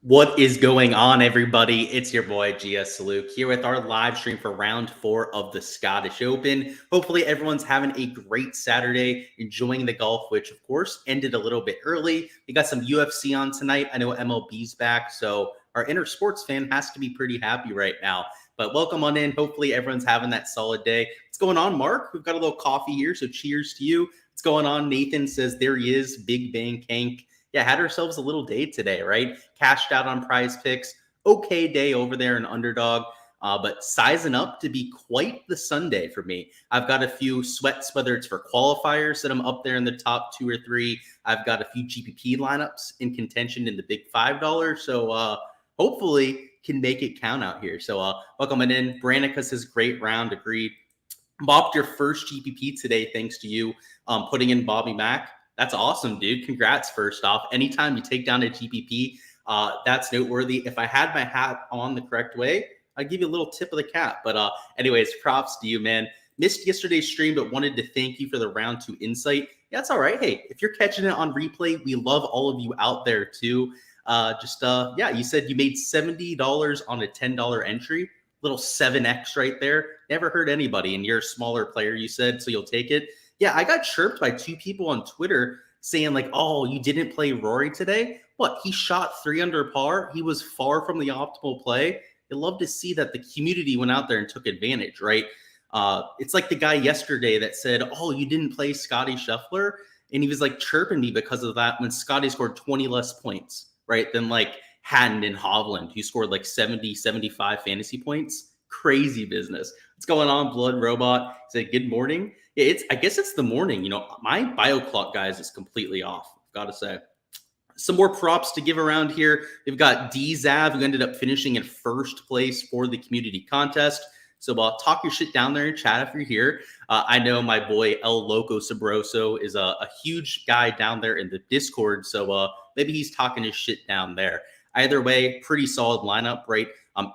What is going on, everybody? It's your boy Gsluke here with our live stream for round 4 of the Scottish Open. Hopefully, everyone's having a great Saturday, enjoying the golf, which of course ended a little bit early. We got some UFC on tonight. I know MLB's back, so our inner sports fan has to be pretty happy right now. But welcome on in. Hopefully, everyone's having that solid day. What's going on, Mark? We've got a little coffee here, so cheers to you. What's going on? Nathan says there he is. Big Bang Kank. Yeah, had ourselves a little day today, right? Cashed out on Prize Picks. Okay day over there in Underdog, but sizing up to be quite the Sunday for me. I've got a few sweats, whether it's for qualifiers that I'm up there in the top 2 or 3. I've got a few GPP lineups in contention in the big $5. So hopefully can make it count out here. So welcome in. Branica says great round. Agreed. Bopped your first GPP today, thanks to you putting in Bobby Mack. That's awesome, dude. Congrats, first off. Anytime you take down a GPP, that's noteworthy. If I had my hat on the correct way, I'd give you a little tip of the cap. But anyways, props to you, man. Missed yesterday's stream, but wanted to thank you for the round 2 insight. Yeah, that's all right. Hey, if you're catching it on replay, we love all of you out there too. Yeah, you said you made $70 on a $10 entry. Little 7X right there. Never hurt anybody, and you're a smaller player, you said, so you'll take it. Yeah, I got chirped by 2 people on Twitter saying like, oh, you didn't play Rory today? What? He shot 3 under par. He was far from the optimal play. I'd love to see that the community went out there and took advantage, right? It's like the guy yesterday that said, oh, you didn't play Scotty Scheffler? And he was like chirping me because of that when Scotty scored 20 less points, right? Than like Hatton and Hovland, who scored like 70, 75 fantasy points. Crazy business. What's going on, Blood Robot? He said, good morning. I guess it's the morning. You know, my bio clock, guys, is completely off, I've got to say. Some more props to give around here. We've got D-Zav, who ended up finishing in first place for the community contest. So talk your shit down there in chat if you're here. I know my boy El Loco Sabroso is a huge guy down there in the Discord. So maybe he's talking his shit down there. Either way, pretty solid lineup, right?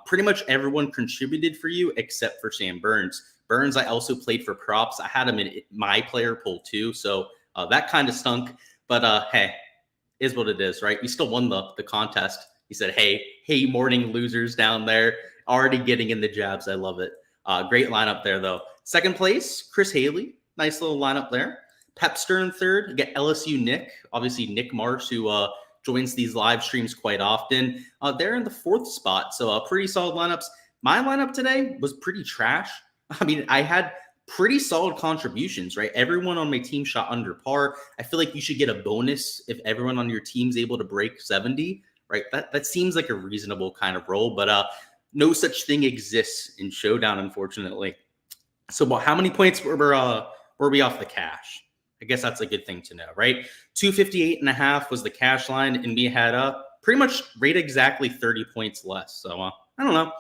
Pretty much everyone contributed for you except for Sam Burns. Burns, I also played for props. I had him in my player pool too, so that kind of stunk. But hey, is what it is, right? We still won the contest. He said, hey, morning losers down there, already getting in the jabs. I love it. Great lineup there, though. Second place, Chris Haley. Nice little lineup there. Pepster in third. You get LSU Nick. Obviously, Nick Marsh, who joins these live streams quite often. They're in the 4th spot, so pretty solid lineups. My lineup today was pretty trash. I mean, I had pretty solid contributions, right? Everyone on my team shot under par. I feel like you should get a bonus if everyone on your team's able to break 70, right? That seems like a reasonable kind of roll, but no such thing exists in Showdown, unfortunately. So how many points were we off the cash? I guess that's a good thing to know, right? 258.5 was the cash line, and we had pretty much right exactly 30 points less. So I don't know.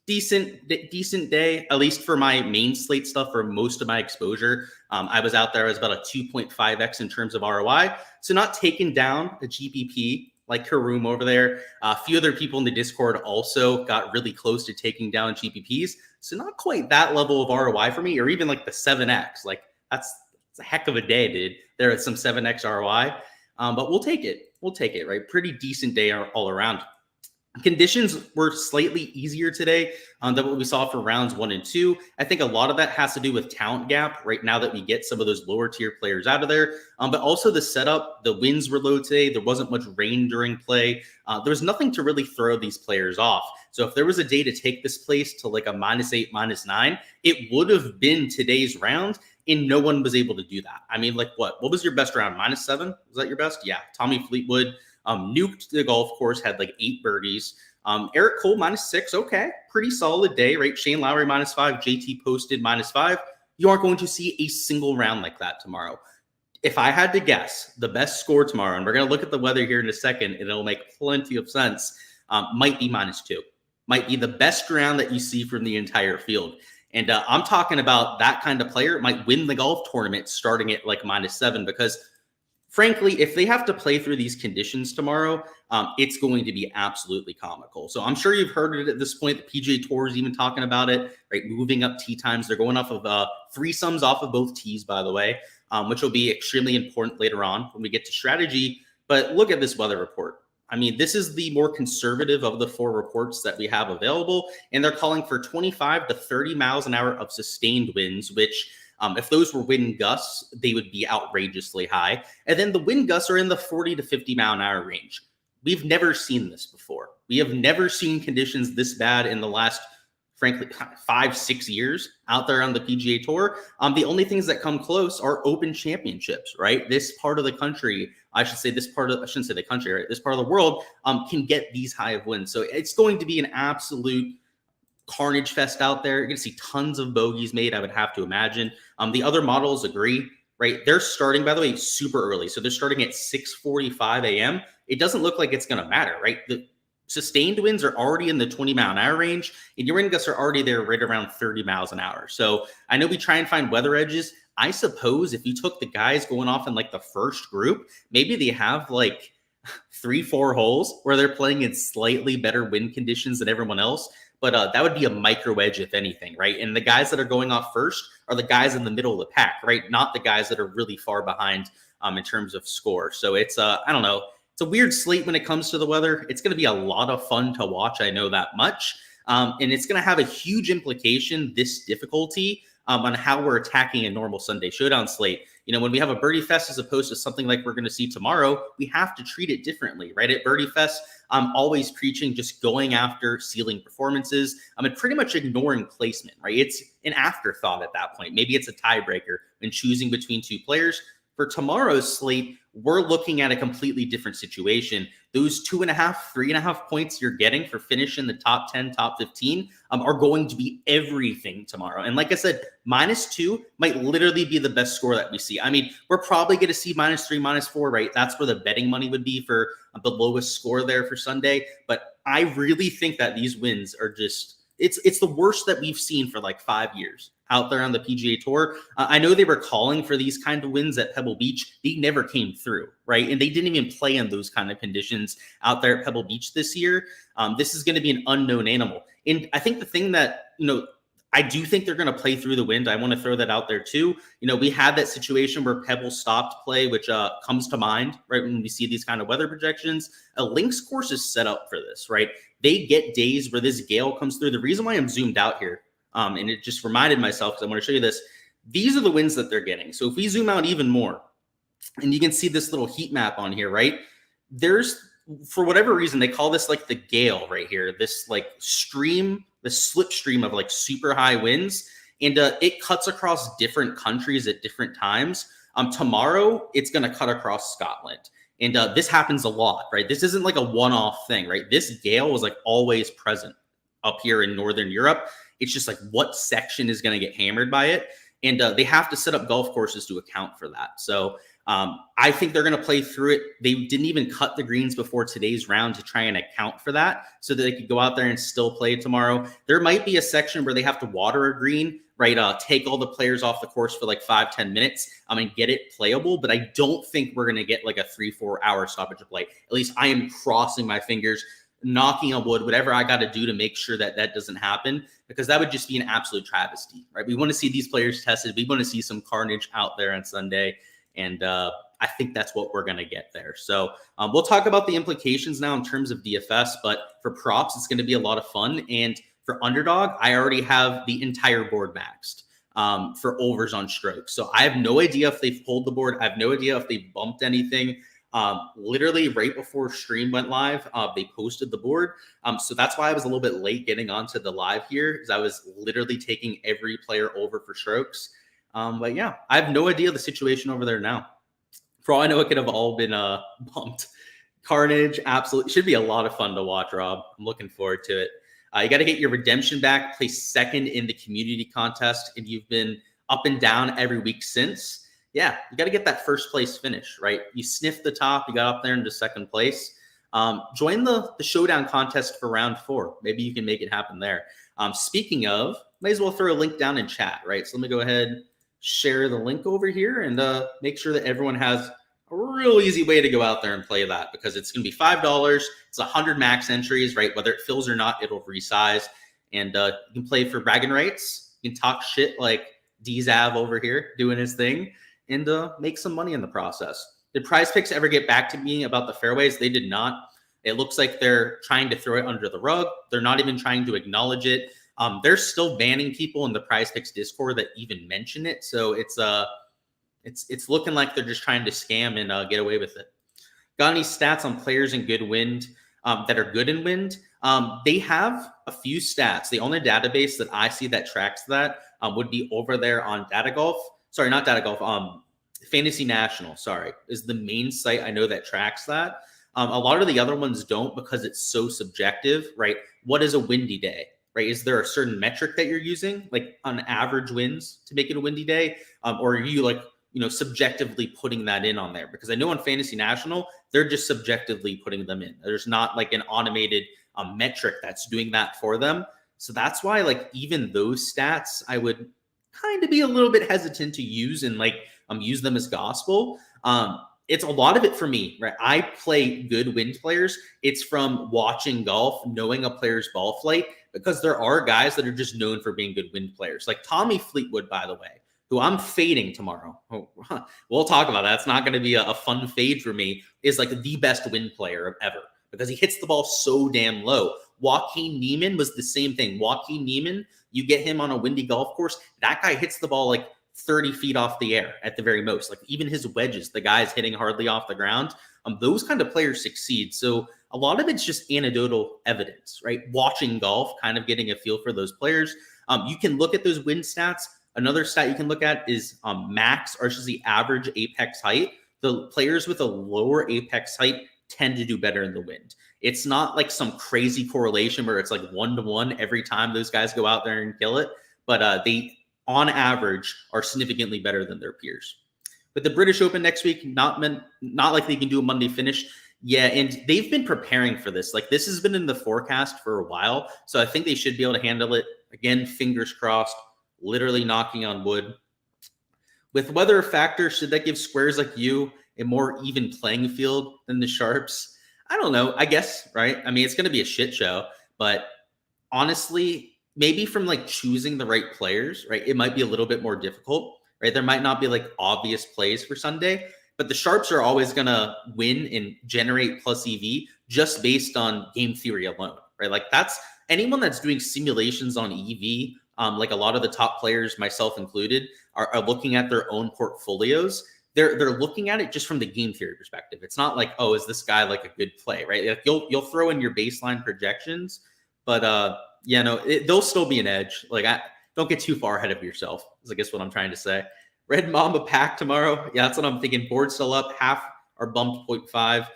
Decent day, at least for my main slate stuff, for most of my exposure. I was out there, I was about a 2.5x in terms of ROI. So not taking down a GPP like Karoom over there. A few other people in the Discord also got really close to taking down GPPs. So not quite that level of ROI for me, or even like the 7x. Like that's a heck of a day, dude. There is some 7x ROI, but we'll take it. We'll take it, right? Pretty decent day all around. Conditions were slightly easier today than what we saw for rounds 1 and 2. I think a lot of that has to do with talent gap right now that we get some of those lower tier players out of there. But also the setup, the winds were low today. There wasn't much rain during play. There was nothing to really throw these players off. So if there was a day to take this place to like a -8, -9, it would have been today's round. And no one was able to do that. I mean, like what was your best round? -7? Was that your best? Yeah. Tommy Fleetwood nuked the golf course, had like 8 birdies. Eric Cole -6. Okay. Pretty solid day, right? Shane Lowry -5. JT Posted -5. You aren't going to see a single round like that tomorrow. If I had to guess, the best score tomorrow, and we're going to look at the weather here in a second, and it'll make plenty of sense, might be -2. Might be the best round that you see from the entire field. And I'm talking about that kind of player might win the golf tournament starting at like -7, because frankly, if they have to play through these conditions tomorrow, it's going to be absolutely comical. So I'm sure you've heard it at this point. The PGA Tour is even talking about it, right? Moving up tee times. They're going off of threesomes off of both tees, by the way, which will be extremely important later on when we get to strategy. But look at this weather report. I mean, this is the more conservative of the 4 reports that we have available, and they're calling for 25 to 30 miles an hour of sustained winds, which if those were wind gusts, they would be outrageously high. And then the wind gusts are in the 40 to 50 mile an hour range. We've never seen this before. We have never seen conditions this bad in the last, frankly, 5-6 years out there on the PGA Tour. The only things that come close are Open Championships, right? This part of the country, I shouldn't say the country, right? This part of the world can get these high of winds. So it's going to be an absolute carnage fest out there. You're going to see tons of bogeys made, I would have to imagine. The other models agree, right? They're starting, by the way, super early. So they're starting at 6:45 a.m. It doesn't look like it's going to matter, right? The sustained winds are already in the 20 mile an hour range, and your wind gusts are already there right around 30 miles an hour. So I know we try and find weather edges. I suppose if you took the guys going off in like the first group, maybe they have like 3-4 holes where they're playing in slightly better wind conditions than everyone else. But that would be a micro edge, if anything, right? And the guys that are going off first are the guys in the middle of the pack, right? Not the guys that are really far behind in terms of score. So it's, I don't know, it's a weird slate when it comes to the weather. It's going to be a lot of fun to watch. I know that much. And it's going to have a huge implication, this difficulty, on how we're attacking a normal Sunday Showdown slate. You know, when we have a birdie fest as opposed to something like we're going to see tomorrow, we have to treat it differently, right? At birdie fest, I'm always preaching just going after ceiling performances. And pretty much ignoring placement, right? It's an afterthought at that point. Maybe it's a tiebreaker when choosing between 2 players. For tomorrow's slate, we're looking at a completely different situation. Those 2.5, 3.5 points you're getting for finishing the top 10, top 15 are going to be everything tomorrow. And like I said, -2 might literally be the best score that we see. I mean, we're probably going to see -3, -4, right? That's where the betting money would be for the lowest score there for Sunday. But I really think that these wins are just, it's the worst that we've seen for like 5 years out there on the PGA Tour. I know they were calling for these kind of wins at Pebble Beach. They never came through, right? And they didn't even play in those kind of conditions out there at Pebble Beach this year. This is going to be an unknown animal. And I think the thing that, you know, I do think they're going to play through the wind. I want to throw that out there too. You know, we had that situation where Pebble stopped play, which comes to mind, right? When we see these kind of weather projections, a links course is set up for this, right? They get days where this gale comes through. The reason why I'm zoomed out here, and it just reminded myself, because I want to show you this. These are the winds that they're getting. So if we zoom out even more, and you can see this little heat map on here, right? There's, for whatever reason, they call this like the gale right here, this like stream, the slipstream of like super high winds. And it cuts across different countries at different times. Tomorrow, it's going to cut across Scotland. And this happens a lot, right? This isn't like a one-off thing, right? This gale was like always present up here in Northern Europe. It's just like what section is going to get hammered by it. And they have to set up golf courses to account for that. So I think they're going to play through it. They didn't even cut the greens before today's round to try and account for that so that they could go out there and still play tomorrow. There might be a section where they have to water a green, right? Take all the players off the course for like 5-10 minutes and get it playable. But I don't think we're going to get like a 3-4 hour stoppage of play. At least I am crossing my fingers, knocking on wood, whatever I got to do to make sure that that doesn't happen, because that would just be an absolute travesty, right? We want to see these players tested. We want to see some carnage out there on Sunday. And I think that's what we're going to get there. So we'll talk about the implications now in terms of DFS, but for props, it's going to be a lot of fun. And for Underdog, I already have the entire board maxed for overs on strokes. So I have no idea if they've pulled the board. I have no idea if they bumped anything. Literally right before stream went live, they posted the board. So that's why I was a little bit late getting onto the live here, because I was literally taking every player over for strokes. But yeah, I have no idea the situation over there now. For all I know, it could have all been bumped. Carnage, absolutely. Should be a lot of fun to watch, Rob. I'm looking forward to it. You got to get your redemption back, place second in the community contest, and you've been up and down every week since. Yeah, you got to get that first place finish, right? You sniffed the top, you got up there into second place. Join the Showdown contest for round 4. Maybe you can make it happen there. Speaking of, might as well throw a link down in chat, right? So let me go ahead, share the link over here, and make sure that everyone has a real easy way to go out there and play that, because it's going to be $5. It's 100 max entries, right? Whether it fills or not, it'll resize. And you can play for bragging rights. You can talk shit like Dzav over here doing his thing, and make some money in the process. Did Prize Picks ever get back to me about the fairways? They did not. It looks like they're trying to throw it under the rug. They're not even trying to acknowledge it. They're still banning people in the Prize Picks Discord that even mention it. So it's looking like they're just trying to scam and get away with it. Got any stats on players in good wind that are good in wind? They have a few stats. The only database that I see that tracks that would be over there on Data Golf. Sorry, not Data Golf. Fantasy National, sorry, is the main site I know that tracks that. A lot of the other ones don't because it's so subjective, right? What is a windy day, right? Is there a certain metric that you're using, like on average winds to make it a windy day? Or are you like, subjectively putting that in on there? Because I know on Fantasy National, they're just subjectively putting them in. There's not like an automated metric that's doing that for them. So that's why like even those stats, I would kind of be a little bit hesitant to use and like use them as gospel. It's a lot of it for me, right? I play good wind players. It's from watching golf, knowing a player's ball flight, because there are guys that are just known for being good wind players. Like Tommy Fleetwood, by the way, who I'm fading tomorrow. We'll talk about that. It's not going to be a fun fade for me, is like the best wind player ever because he hits the ball so damn low. Joaquin Niemann was the same thing. Joaquin Niemann, you get him on a windy golf course, that guy hits the ball like 30 feet off the air at the very most. Like even his wedges, the guy's hitting hardly off the ground. Those kind of players succeed. So a lot of it's just anecdotal evidence, right? Watching golf, kind of getting a feel for those players. You can look at those wind stats. Another stat you can look at is max, or just the average apex height. The players with a lower apex height tend to do better in the wind. It's not like some crazy correlation where it's like 1-to-1 every time those guys go out there and kill it, but they, on average, are significantly better than their peers. But the British Open next week, not like they can do a Monday finish. Yeah, and they've been preparing for this. Like this has been in the forecast for a while, so I think they should be able to handle it. Again, fingers crossed. Literally knocking on wood. With weather a factor, should that give squares like you a more even playing field than the sharps? I don't know. I guess, right? I mean, it's going to be a shit show, but honestly, maybe from like choosing the right players, right? It might be a little bit more difficult, right? There might not be like obvious plays for Sunday, but the sharps are always going to win and generate plus EV just based on game theory alone, right? Like that's anyone that's doing simulations on EV. Like a lot of the top players, myself included, are looking at their own portfolios. They're looking at it just from the game theory perspective. It's not like, oh, is this guy like a good play, right? Like you'll throw in your baseline projections, but they'll still be an edge. Like don't get too far ahead of yourself, is I guess what I'm trying to say. Red Mamba pack tomorrow. Yeah, that's what I'm thinking. Board still up, half are bumped 0.5.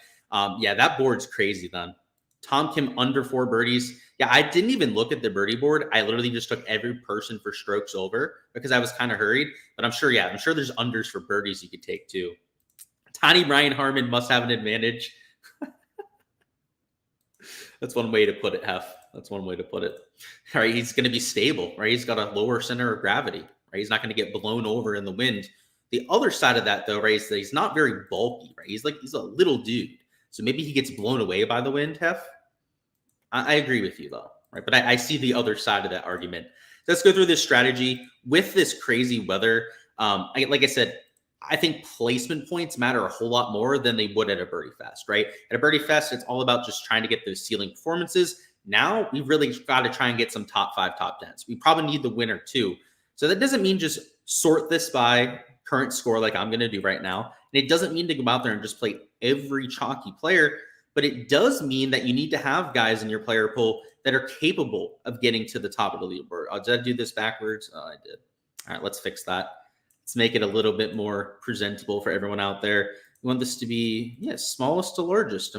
Yeah, that board's crazy then. Tom Kim under 4 birdies. Yeah, I didn't even look at the birdie board. I literally just took every person for strokes over because I was kind of hurried. But I'm sure there's unders for birdies you could take too. Tiny Brian Harmon must have an advantage. That's one way to put it, Hef. That's one way to put it. All right, he's going to be stable, right? He's got a lower center of gravity, right? He's not going to get blown over in the wind. The other side of that, though, right, is that he's not very bulky, right? He's a little dude. So maybe he gets blown away by the wind, Hef. I agree with you, though, right? But I see the other side of that argument. Let's go through this strategy. With this crazy weather, like I said, I think placement points matter a whole lot more than they would at a birdie fest, right? At a birdie fest, it's all about just trying to get those ceiling performances. Now we've really got to try and get some top 5, top 10s. We probably need the winner too. So that doesn't mean just sort this by current score like I'm going to do right now. And it doesn't mean to go out there and just play every chalky player, but it does mean that you need to have guys in your player pool that are capable of getting to the top of the leaderboard. Did I do this backwards? Oh, I did. All right, let's fix that. Let's make it a little bit more presentable for everyone out there. We want this to be, smallest to largest.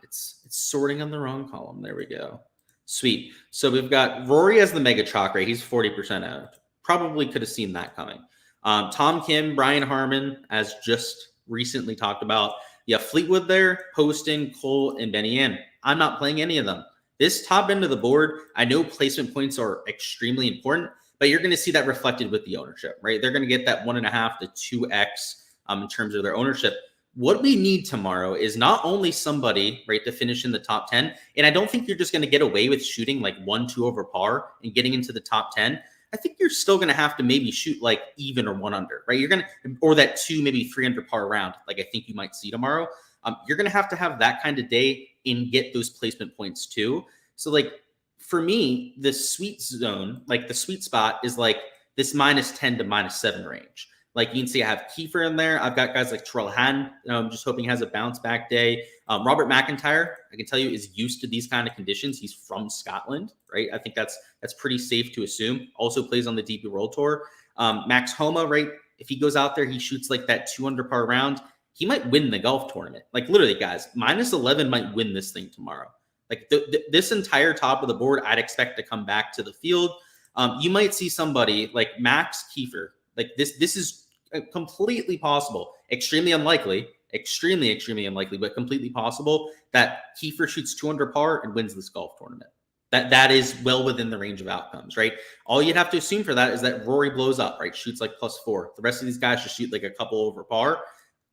It's sorting on the wrong column. There we go. Sweet. So we've got Rory as the mega chalk rate. He's 40% out. Probably could have seen that coming. Tom Kim, Brian Harmon, as just recently talked about. Yeah, Fleetwood there, Poston, Cole, and Benny Ann. I'm not playing any of them. This top end of the board, I know placement points are extremely important, but you're going to see that reflected with the ownership, right? They're going to get that 1.5 to 2x in terms of their ownership. What we need tomorrow is not only somebody, right, to finish in the top 10, and I don't think you're just going to get away with shooting like 1-2 over par and getting into the top 10. I think you're still going to have to maybe shoot like even or 1 under, right? You're going to, or that 2, maybe 3 under par round, like I think you might see tomorrow. you're going to have that kind of day and get those placement points too. So like for me, the sweet zone, like the sweet spot is like this -10 to -7 range. Like you can see I have Kiefer in there. I've got guys like Terrell Hatton. I'm just hoping he has a bounce back day. Robert McIntyre, I can tell you, is used to these kind of conditions. He's from Scotland, right? I think that's pretty safe to assume. Also plays on the DP World Tour. Max Homa, right? If he goes out there, he shoots like that 2 under par round. He might win the golf tournament. Like literally, guys, -11 might win this thing tomorrow. Like this entire top of the board, I'd expect to come back to the field. You might see somebody like Max Kiefer. Like this is completely possible. Extremely unlikely, extremely unlikely, but completely possible that Kiefer shoots 2 under par and wins this golf tournament. That is well within the range of outcomes, right? All you'd have to assume for that is that Rory blows up, right? Shoots like +4. The rest of these guys just shoot like a couple over par.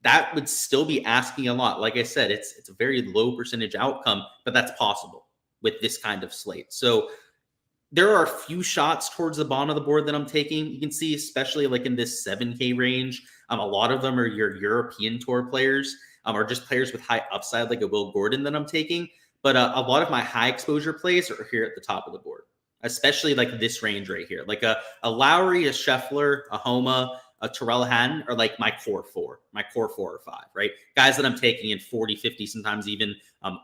That would still be asking a lot. Like I said, it's a very low percentage outcome, but that's possible with this kind of slate. So there are a few shots towards the bottom of the board that I'm taking. You can see, especially like in this 7K range, a lot of them are your European Tour players, or just players with high upside, like a Will Gordon that I'm taking. But a lot of my high exposure plays are here at the top of the board, especially like this range right here. Like a Lowry, a Scheffler, a Homa, a Terrell Hatton are like my core 4 or 5, right? Guys that I'm taking in 40, 50, sometimes even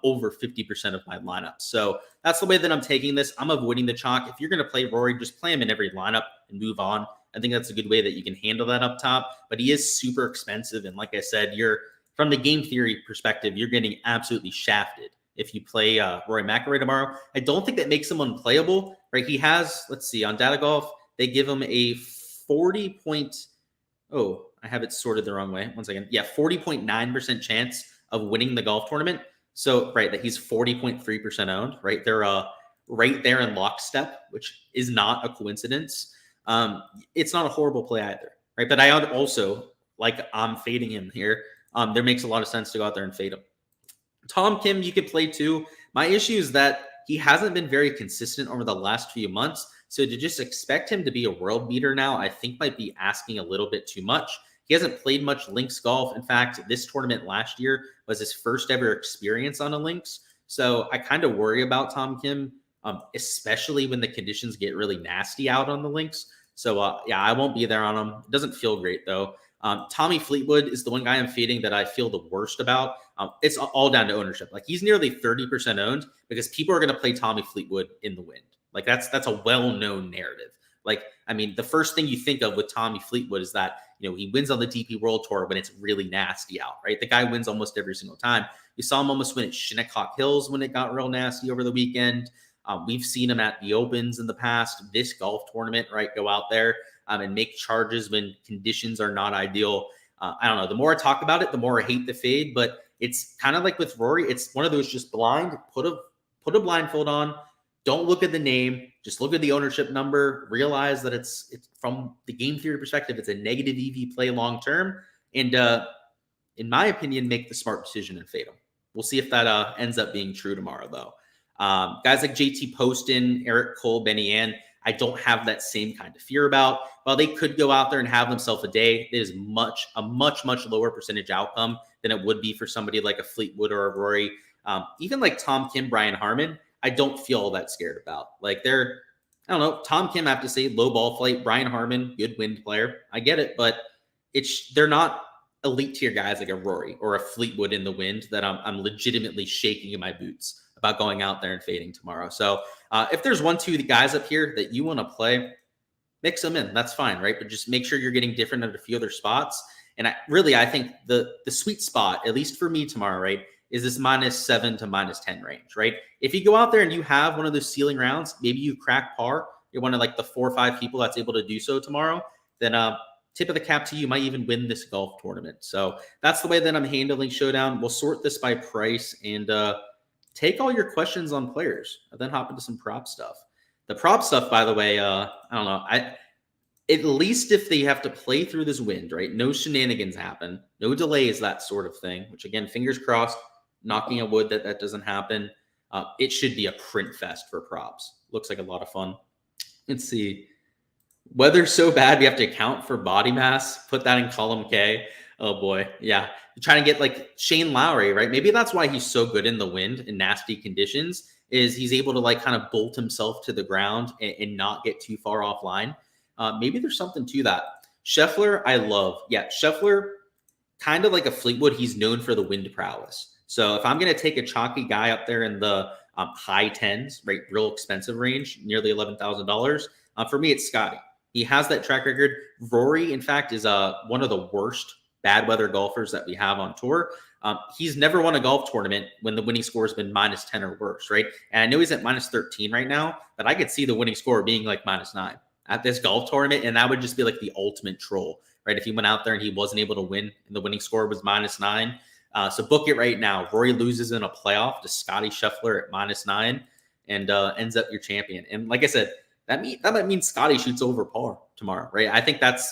over 50% of my lineup. So that's the way that I'm taking this. I'm avoiding the chalk. If you're going to play Rory, just play him in every lineup and move on. I think that's a good way that you can handle that up top, but he is super expensive. And like I said, from the game theory perspective, you're getting absolutely shafted if you play Rory McIlroy tomorrow. I don't think that makes him unplayable, right? He has, let's see, on Data Golf, they give him a 40 point. Oh, I have it sorted the wrong way. 1 second. Yeah, 40.9% chance of winning the golf tournament. So, right, that he's 40.3% owned, right? They're right there in lockstep, which is not a coincidence. It's not a horrible play either, right? But I also, like I'm fading him here. There makes a lot of sense to go out there and fade him. Tom Kim, you could play too. My issue is that he hasn't been very consistent over the last few months. So to just expect him to be a world beater now, I think might be asking a little bit too much. He hasn't played much links golf. In fact, this tournament last year was his first ever experience on a links. So I kind of worry about Tom Kim, especially when the conditions get really nasty out on the links. So yeah, I won't be there on him. It doesn't feel great though. Tommy Fleetwood is the one guy I'm fading that I feel the worst about. It's all down to ownership. Like he's nearly 30% owned because people are going to play Tommy Fleetwood in the wind. Like that's a well-known narrative. Like, I mean, the first thing you think of with Tommy Fleetwood is that, he wins on the DP World Tour when it's really nasty out, right? The guy wins almost every single time. You saw him almost win at Shinnecock Hills when it got real nasty over the weekend. We've seen him at the Opens in the past. This golf tournament, right? Go out there and make charges when conditions are not ideal. I don't know. The more I talk about it, the more I hate the fade. But it's kind of like with Rory. It's one of those just blind. Put a blindfold on. Don't look at the name. Just look at the ownership number. Realize that it's from the game theory perspective, it's a negative EV play long term. And in my opinion, make the smart decision and fade them. We'll see if that ends up being true tomorrow, though. Guys like JT Poston, Eric Cole, Benny Ann, I don't have that same kind of fear about. While they could go out there and have themselves a day, it is a much lower percentage outcome than it would be for somebody like a Fleetwood or a Rory. Even like Tom Kim, Brian Harman, I don't feel all that scared about. Like I don't know, Tom Kim, I have to say, low ball flight. Brian Harman, good wind player. I get it, but they're not elite tier guys like a Rory or a Fleetwood in the wind that I'm legitimately shaking in my boots about going out there and fading tomorrow. So if there's 1-2 guys up here that you want to play, mix them in. That's fine, right? But just make sure you're getting different at a few other spots. And I think the sweet spot, at least for me tomorrow, right, is this -7 to -10 range, right? If you go out there and you have one of those ceiling rounds, maybe you crack par, you're one of like the 4 or 5 people that's able to do so tomorrow, then tip of the cap to you, might even win this golf tournament. So that's the way that I'm handling Showdown. We'll sort this by price and take all your questions on players and then hop into some prop stuff. The prop stuff, by the way, I don't know. At least if they have to play through this wind, right? No shenanigans happen, no delays, that sort of thing, which again, fingers crossed, knocking on wood that doesn't happen. It should be a print fest for props. Looks like a lot of fun. Let's see. Weather's so bad, we have to account for body mass. Put that in column K. Oh boy. Yeah. Trying to get like Shane Lowry, right? Maybe that's why he's so good in the wind in nasty conditions, is he's able to like kind of bolt himself to the ground and not get too far offline. Maybe there's something to that. Scheffler, I love. Yeah, Scheffler, kind of like a Fleetwood, he's known for the wind prowess. So if I'm going to take a chalky guy up there in the high tens, right, real expensive range, nearly $11,000, for me, it's Scotty. He has that track record. Rory, in fact, is one of the worst bad weather golfers that we have on tour. He's never won a golf tournament when the winning score has been minus 10 or worse, right? And I know he's at minus 13 right now, but I could see the winning score being like minus 9 at this golf tournament, and that would just be like the ultimate troll, right? If he went out there and he wasn't able to win and the winning score was minus 9. So book it right now. Rory loses in a playoff to Scotty Scheffler at minus 9 and ends up your champion. And like I said, that might mean Scotty shoots over par tomorrow, right? I think that's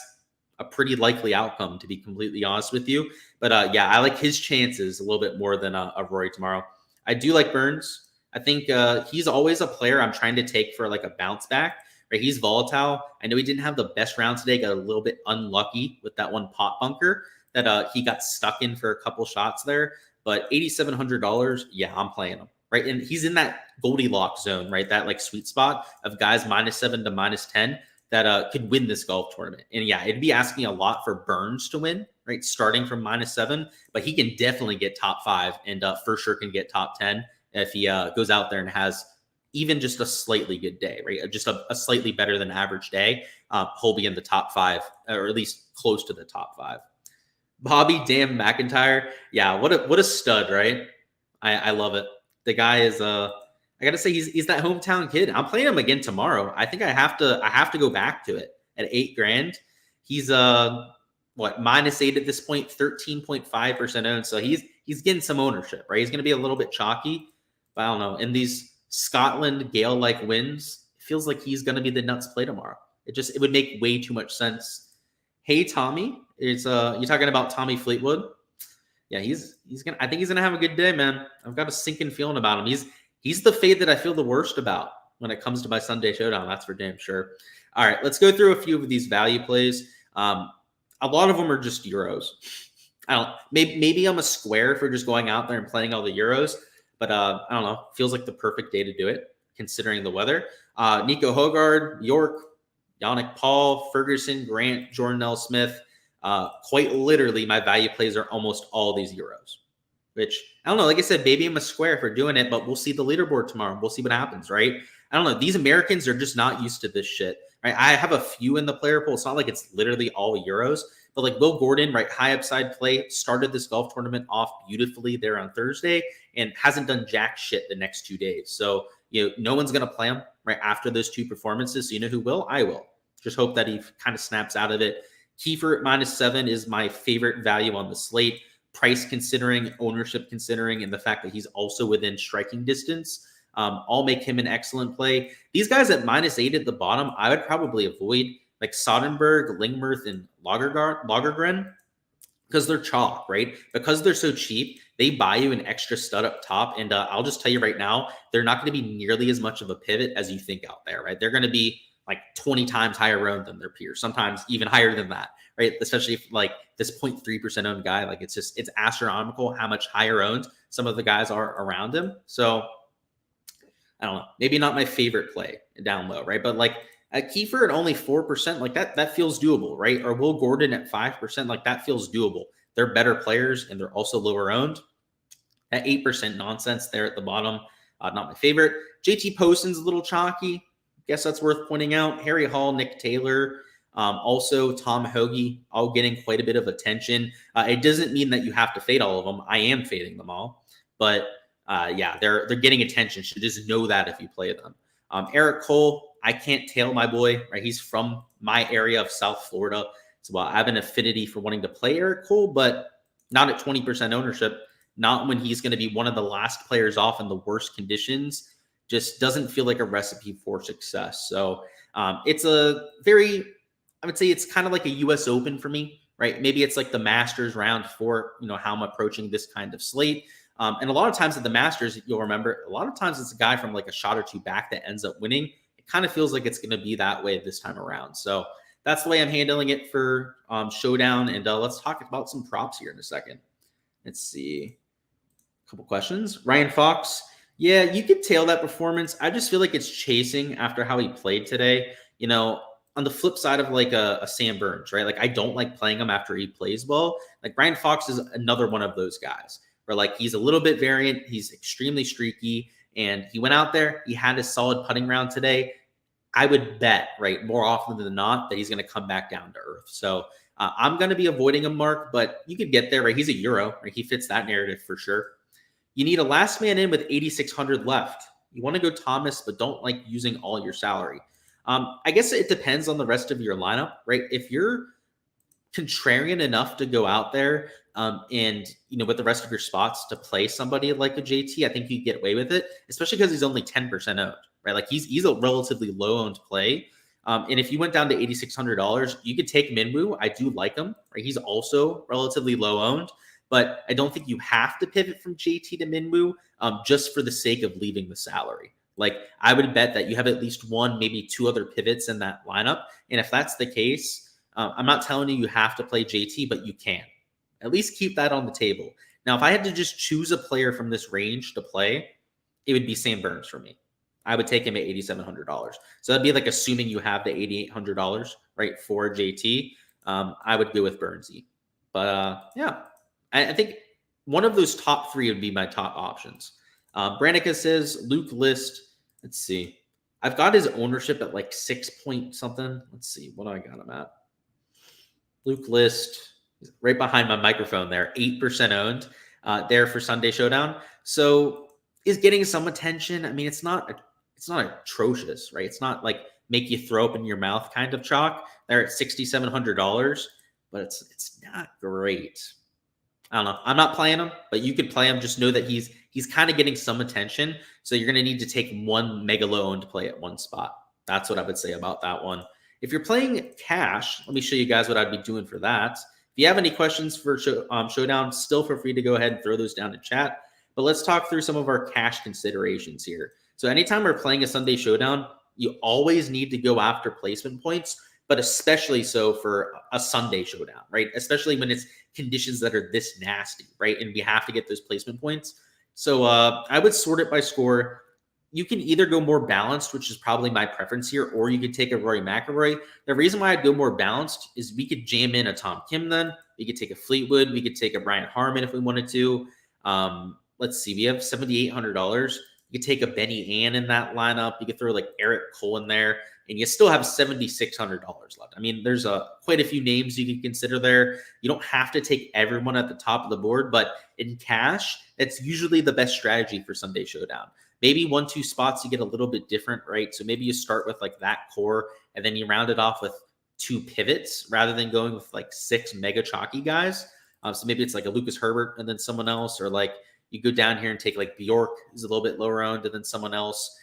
a pretty likely outcome, to be completely honest with you. But yeah, I like his chances a little bit more than a Rory tomorrow. I do like Burns. I think he's always a player I'm trying to take for like a bounce back. Right? He's volatile. I know he didn't have the best round today. Got a little bit unlucky with that one pot bunker that he got stuck in for a couple shots there. But $8,700, yeah, I'm playing him. Right? And he's in that Goldilocks zone, right? That like sweet spot of guys -7 to -10 that could win this golf tournament. And yeah, it'd be asking a lot for Burns to win, right? Starting from -7, but he can definitely get top 5 and for sure can get top 10 if he goes out there and has even just a slightly good day, right? Just a slightly better than average day. He'll be in the top 5, or at least close to the top 5. Bobby damn McIntyre. Yeah, what a stud, right? I love it. The guy is I gotta say he's that hometown kid. I'm playing him again tomorrow. I think I have to go back to it at $8,000. He's what, -8 at this point, 13.5% owned. So he's getting some ownership, right? He's gonna be a little bit chalky, but I don't know. In these Scotland Gale-like winds, it feels like he's gonna be the nuts play tomorrow. It would make way too much sense. Hey Tommy, it's you talking about Tommy Fleetwood? Yeah, he's gonna. I think he's gonna have a good day, man. I've got a sinking feeling about him. He's the fade that I feel the worst about when it comes to my Sunday Showdown. That's for damn sure. All right, let's go through a few of these value plays. A lot of them are just Euros. Maybe I'm a square for just going out there and playing all the Euros, but I don't know. Feels like the perfect day to do it considering the weather. Nico Hogard, York, Yannick Paul, Ferguson, Grant, Jordan L. Smith. Quite literally, my value plays are almost all these Euros, which I don't know. Like I said, maybe I'm a square for doing it, but we'll see the leaderboard tomorrow. We'll see what happens, right? I don't know. These Americans are just not used to this shit, right? I have a few in the player pool. It's not like it's literally all Euros, but like Will Gordon, right? High upside play, started this golf tournament off beautifully there on Thursday and hasn't done jack shit the next 2 days. So, no one's going to play him right after those 2 performances. So you know who will? I will. Just hope that he kind of snaps out of it. Kiefer at -7 is my favorite value on the slate. Price considering, ownership considering, and the fact that he's also within striking distance. I'll make him an excellent play. These guys at -8 at the bottom, I would probably avoid, like Soderberg, Lingmerth, and Lagergren, because they're chalk, right? Because they're so cheap, they buy you an extra stud up top. And I'll just tell you right now, they're not going to be nearly as much of a pivot as you think out there, right? They're going to be like 20 times higher owned than their peers, sometimes even higher than that, right? Especially if like this 0.3% owned guy, like it's astronomical how much higher owned some of the guys are around him. So I don't know, maybe not my favorite play down low, right? But like at Kiefer at only 4%, like that feels doable, right? Or Will Gordon at 5%, like that feels doable. They're better players and they're also lower owned. At 8% nonsense there at the bottom, not my favorite. JT Poston's a little chalky. Guess that's worth pointing out. Harry Hall, Nick Taylor, also Tom Hoagie, all getting quite a bit of attention. It doesn't mean that you have to fade all of them. I am fading them all, but yeah, they're getting attention. So just know that if you play them. Eric Cole, I can't tail my boy, right? He's from my area of South Florida. So I have an affinity for wanting to play Eric Cole, but not at 20% ownership. Not when he's going to be one of the last players off in the worst conditions. Just doesn't feel like a recipe for success. So it's a very, I would say it's kind of like a US Open for me, right? Maybe it's like the Masters round 4, how I'm approaching this kind of slate. And a lot of times at the Masters, you'll remember, a lot of times it's a guy from like a shot or 2 back that ends up winning. It kind of feels like it's going to be that way this time around. So that's the way I'm handling it for Showdown. And let's talk about some props here in a second. Let's see. A couple questions. Ryan Fox. Yeah, you could tail that performance. I just feel like it's chasing after how he played today. On the flip side of like a Sam Burns, right? Like I don't like playing him after he plays well. Like Ryan Fox is another one of those guys where like he's a little bit variant. He's extremely streaky. And he went out there. He had a solid putting round today. I would bet, right, more often than not, that he's going to come back down to earth. So I'm going to be avoiding him, Mark, but you could get there, right? He's a Euro, right? He fits that narrative for sure. You need a last man in with 8,600 left. You want to go Thomas, but don't like using all your salary. I guess it depends on the rest of your lineup, right? If you're contrarian enough to go out there and with the rest of your spots to play somebody like a JT, I think you get away with it, especially because he's only 10% owned, right? Like he's a relatively low owned play. And if you went down to $8,600, you could take Minwoo. I do like him, right? He's also relatively low owned, but I don't think you have to pivot from JT to Minwoo just for the sake of leaving the salary. Like I would bet that you have at least one, maybe two other pivots in that lineup. And if that's the case, I'm not telling you have to play JT, but you can. At least keep that on the table. Now, if I had to just choose a player from this range to play, it would be Sam Burns for me. I would take him at $8,700. So that'd be like assuming you have the $8,800, right, for JT. I would go with Burnsy. But yeah, I think one of those top three would be my top options. Branica says Luke List. Let's see. I've got his ownership at like 6 point something. Let's see. What do I got him at? Luke List, right behind my microphone there, 8% owned there for Sunday Showdown. So is getting some attention. I mean, it's not atrocious, right? It's not like make you throw up in your mouth kind of chalk. They're at $6,700, but it's not great. I don't know. I'm not playing him, but you could play him. Just know that he's kind of getting some attention. So you're going to need to take one mega low owned play at one spot. That's what I would say about that one. If you're playing cash, let me show you guys what I'd be doing for that. If you have any questions for Showdown, still feel free to go ahead and throw those down in chat. But let's talk through some of our cash considerations here. So anytime we're playing a Sunday Showdown, you always need to go after placement points, but especially so for a Sunday Showdown, right? Especially when it's conditions that are this nasty, right? And we have to get those placement points. So I would sort it by score. You can either go more balanced, which is probably my preference here, or you could take a Rory McIlroy. The reason why I'd go more balanced is we could jam in a Tom Kim then. We could take a Fleetwood. We could take a Brian Harmon if we wanted to. Let's see. We have $7,800. You could take a Benny Ann in that lineup. You could throw like Eric Cole in there, and you still have $7,600 left. I mean, there's quite a few names you can consider there. You don't have to take everyone at the top of the board, but in cash, that's usually the best strategy for Sunday Showdown. Maybe 1-2 spots you get a little bit different, right? So maybe you start with like that core, and then you round it off with 2 pivots rather than going with like 6 mega chalky guys. So maybe it's like a Lucas Herbert and then someone else, or like you go down here and take like Bjork, who's a little bit lower owned, and then someone else.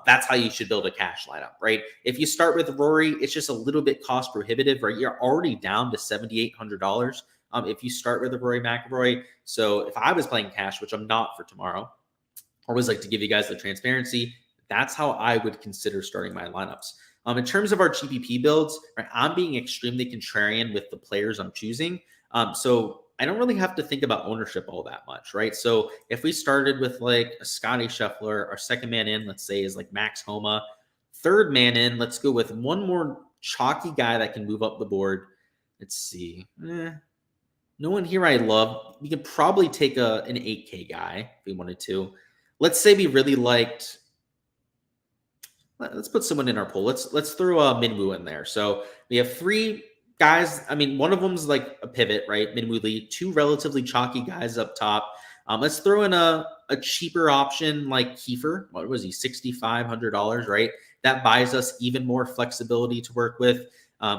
That's how you should build a cash lineup, right? If you start with Rory, it's just a little bit cost prohibitive, right? You're already down to $7,800 if you start with a Rory McIlroy. So if I was playing cash, which I'm not for tomorrow, I always like to give you guys the transparency. That's how I would consider starting my lineups. In terms of our GPP builds, right, I'm being extremely contrarian with the players I'm choosing. So I don't really have to think about ownership all that much, right? So if we started with like a Scotty Scheffler, our second man in, let's say, is like Max Homa. Third man in, let's go with one more chalky guy that can move up the board. Let's see. No one here I love. We could probably take an 8K guy if we wanted to. Let's say we really liked. Let's put someone in our pool. Let's throw a Minwoo in there. So we have 3 guys. I mean, one of them's like a pivot, right? Minwoo Lee. 2 relatively chalky guys up top. Let's throw in a cheaper option like Kiefer. What was he? $6,500, right? That buys us even more flexibility to work with.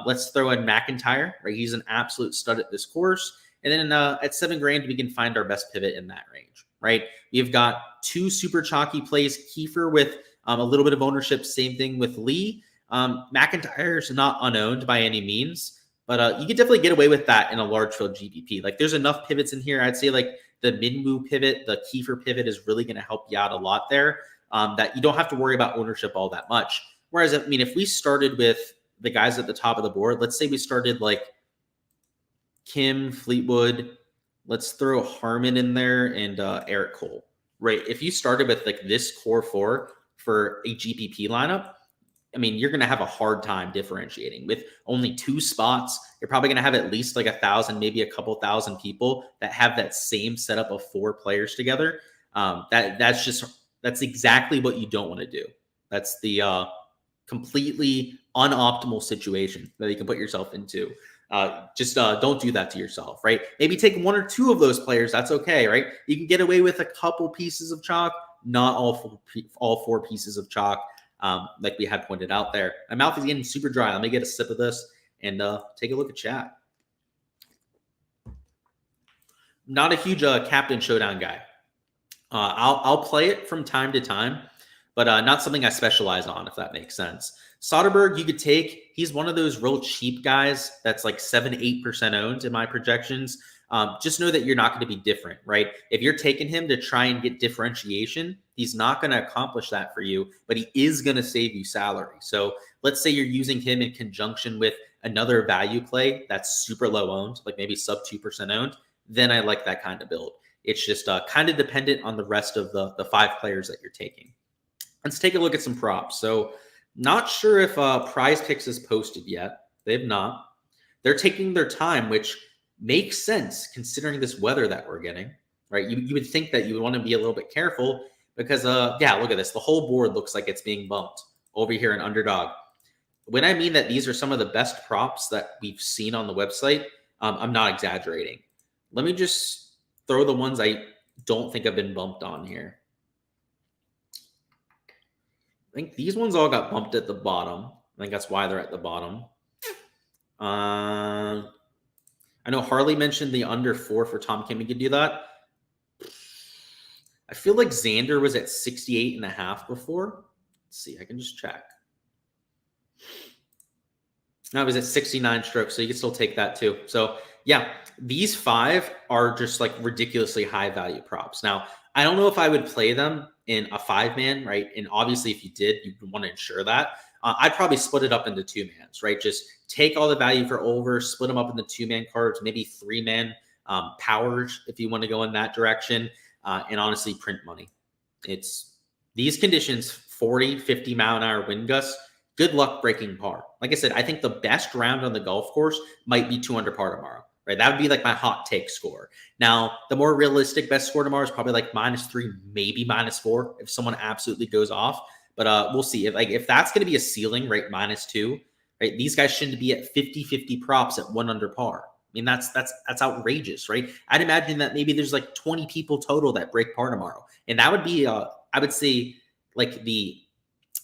Let's throw in McIntyre, right? He's an absolute stud at this course. And then at $7,000, we can find our best pivot in that range, right? We've got 2 super chalky plays. Kiefer with a little bit of ownership. Same thing with Lee. McIntyre is not unowned by any means, but you could definitely get away with that in a large field GPP. Like there's enough pivots in here. I'd say like the Minwoo pivot, the Kiefer pivot is really going to help you out a lot there, that you don't have to worry about ownership all that much. Whereas, I mean, if we started with the guys at the top of the board. Let's say we started like Kim, Fleetwood. Let's throw Harmon in there and Eric Cole, right? If you started with like this core four for a GPP lineup, I mean, you're going to have a hard time differentiating with only 2 spots. You're probably going to have at least like 1,000, maybe a couple thousand people that have that same setup of 4 players together. That's exactly what you don't want to do. That's the completely unoptimal situation that you can put yourself into. Just don't do that to yourself, right? Maybe take 1 or 2 of those players. That's okay, right? You can get away with a couple pieces of chalk, not all 4 pieces of chalk. Like we had pointed out there. My mouth is getting super dry. Let me get a sip of this and take a look at chat. Not a huge Captain Showdown guy. I'll play it from time to time, but not something I specialize on, if that makes sense. Soderberg, you could take. He's one of those real cheap guys that's like 7-8% owned in my projections. Just know that you're not going to be different, right? If you're taking him to try and get differentiation, he's not going to accomplish that for you, but he is going to save you salary. So let's say you're using him in conjunction with another value play that's super low owned, like maybe sub 2% owned, then I like that kind of build. It's just kind of dependent on the rest of the 5 players that you're taking. Let's take a look at some props. So not sure if Prize Picks is posted yet. They have not. They're taking their time, which makes sense considering this weather that we're getting, right? You would think that you would want to be a little bit careful because, yeah, look at this. The whole board looks like it's being bumped over here in Underdog. When I mean that these are some of the best props that we've seen on the website, I'm not exaggerating. Let me just throw the ones I don't think have been bumped on here. I think these ones all got bumped at the bottom. I think that's why they're at the bottom. I know Harley mentioned the under 4 for Tom Kim. You could do that. I feel like Xander was at 68.5 before. Let's see. I can just check. No, it was at 69 strokes, so you can still take that too. So yeah, these 5 are just like ridiculously high value props. Now, I don't know if I would play them in a 5-man, right? And obviously if you did, you want to ensure that. I'd probably split it up into 2-mans, right? Just take all the value for over, split them up into 2-man cards, maybe 3-man powers if you want to go in that direction, and honestly print money. It's these conditions, 40, 50 mile an hour wind gusts, good luck breaking par. Like I said, I think the best round on the golf course might be 2 under par tomorrow, right? That would be like my hot take score. Now, the more realistic best score tomorrow is probably like -3, maybe -4 if someone absolutely goes off. But we'll see. If that's going to be a ceiling, right, -2, right? These guys shouldn't be at 50-50 props at 1 under par. I mean, that's outrageous, right? I'd imagine that maybe there's like 20 people total that break par tomorrow, and that would be, I would say, like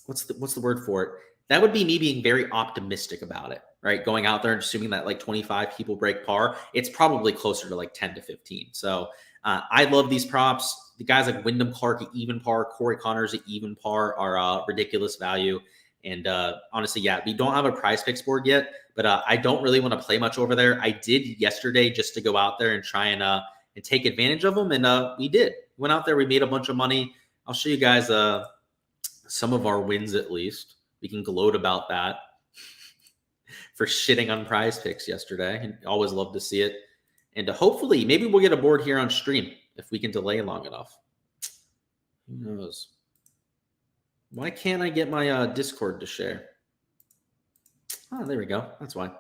what's the word for it? That would be me being very optimistic about it, right? Going out there and assuming that like 25 people break par, it's probably closer to like 10 to 15. So I love these props. The guys like Wyndham Clark at even par, Corey Connors at even par are ridiculous value. And honestly, yeah, we don't have a Prize Picks board yet, but I don't really want to play much over there. I did yesterday just to go out there and try and take advantage of them, and we did. Went out there, we made a bunch of money. I'll show you guys some of our wins at least. We can gloat about that for shitting on Prize Picks yesterday. And always love to see it. And hopefully, maybe we'll get a board here on stream if we can delay long enough. Who knows? Why can't I get my Discord to share? Oh, there we go. That's why.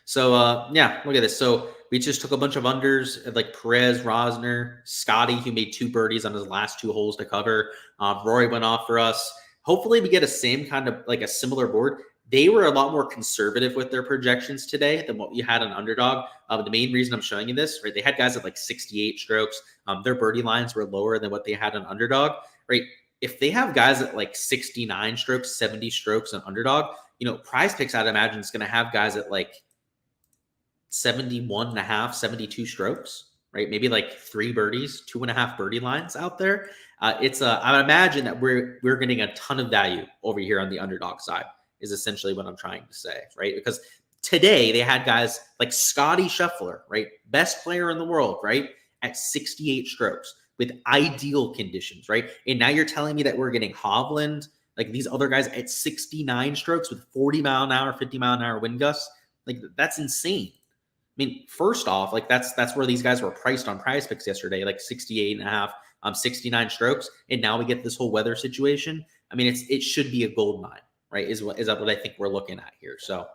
So, yeah, look at this. So we just took a bunch of unders like Perez, Rosner, Scotty, who made 2 birdies on his last 2 holes to cover. Rory went off for us. Hopefully we get a same kind of like a similar board. They were a lot more conservative with their projections today than what we had on Underdog. The main reason I'm showing you this, right? They had guys at like 68 strokes. Their birdie lines were lower than what they had on Underdog, right? If they have guys at like 69 strokes, 70 strokes on Underdog, Prize Picks, I'd imagine, is going to have guys at like 71.5, 72 strokes, right? Maybe like 3 birdies, 2.5 birdie lines out there. I would imagine that we're getting a ton of value over here on the Underdog side, is essentially what I'm trying to say, right? Because today they had guys like Scotty Scheffler, right? Best player in the world, right? At 68 strokes with ideal conditions, right? And now you're telling me that we're getting Hovland, Like these other guys at 69 strokes with 40-mile-an-hour, 50-mile-an-hour wind gusts, like that's insane. I mean, first off, like that's where these guys were priced on Prize Picks yesterday, like 68 and a half, 69 strokes, and now we get this whole weather situation. I mean, it should be a gold mine, right? Is that what I think we're looking at here? So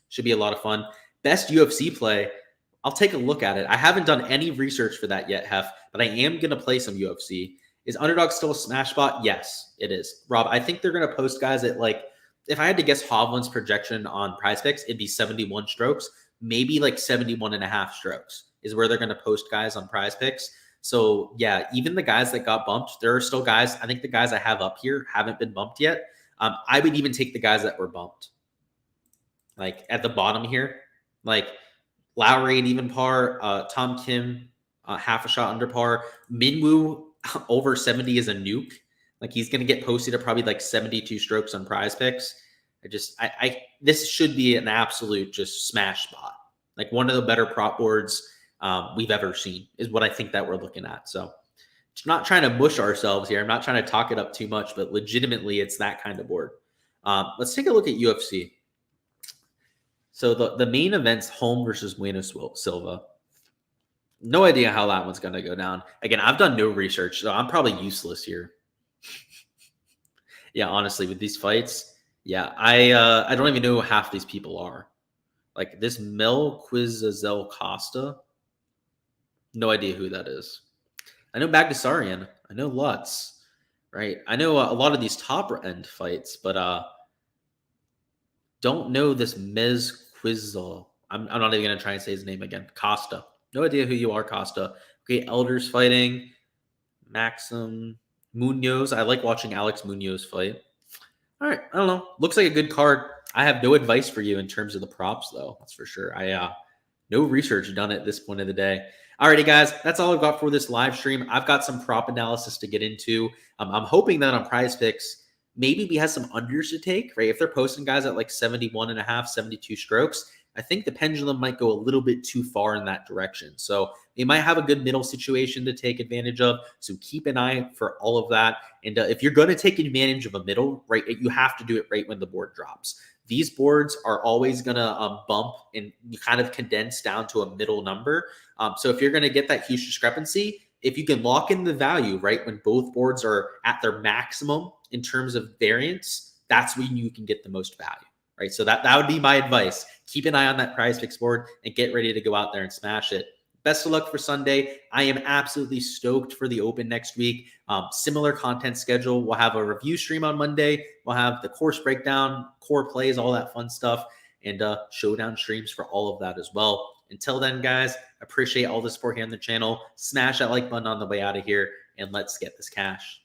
should be a lot of fun. Best UFC play. I'll take a look at it. I haven't done any research for that yet, Hef, but I am going to play some UFC. Is Underdog still a smash spot? Yes, it is. Rob, I think they're going to post guys at like, if I had to guess Hovland's projection on Prize Picks, it'd be 71 strokes, maybe like 71 and a half strokes is where they're going to post guys on Prize Picks. So yeah, even the guys that got bumped, there are still guys. I think the guys I have up here haven't been bumped yet. I would even take the guys that were bumped. Like at the bottom here, like Lowry and even par, Tom Kim, half a shot under par. Minwoo over 70 is a nuke. Like he's going to get posted at probably like 72 strokes on Prize Picks. This should be an absolute just smash spot. Like one of the better prop boards we've ever seen is what I think that we're looking at. So it's not trying to mush ourselves here. I'm not trying to talk it up too much, but legitimately it's that kind of board. Let's take a look at UFC. So the main event's Holm versus Bueno Silva. No idea how that one's going to go down. Again, I've done no research, so I'm probably useless here. Yeah, honestly, with these fights, yeah, I don't even know who half these people are. Like this Mel Quizazel Costa, no idea who that is. I know Bagdasarian. I know Lutz, right? I know a lot of these top end fights, but don't know this Mez Quizzle. I'm not even going to try and say his name again. Costa. No idea who you are, Costa. Okay, Elders fighting. Maxim Munoz. I like watching Alex Munoz fight. All right, I don't know. Looks like a good card. I have no advice for you in terms of the props, though. That's for sure. No research done at this point of the day. Alrighty, guys, that's all I've got for this live stream. I've got some prop analysis to get into. I'm hoping that on Prize Picks, maybe we have some unders to take, right? If they're posting guys at like 71 and a half, 72 strokes, I think the pendulum might go a little bit too far in that direction. So they might have a good middle situation to take advantage of. So keep an eye for all of that. And if you're going to take advantage of a middle, right, you have to do it right when the board drops. These boards are always going to bump and kind of condense down to a middle number. So if you're going to get that huge discrepancy, if you can lock in the value, right, when both boards are at their maximum in terms of variance, that's when you can get the most value, right? So that would be my advice. Keep an eye on that Prize Picks board and get ready to go out there and smash it. Best of luck for Sunday. I am absolutely stoked for the Open next week. Similar content schedule. We'll have a review stream on Monday. We'll have the course breakdown, core plays, all that fun stuff, and Showdown streams for all of that as well. Until then, guys, appreciate all the support here on the channel. Smash that like button on the way out of here, and let's get this cash.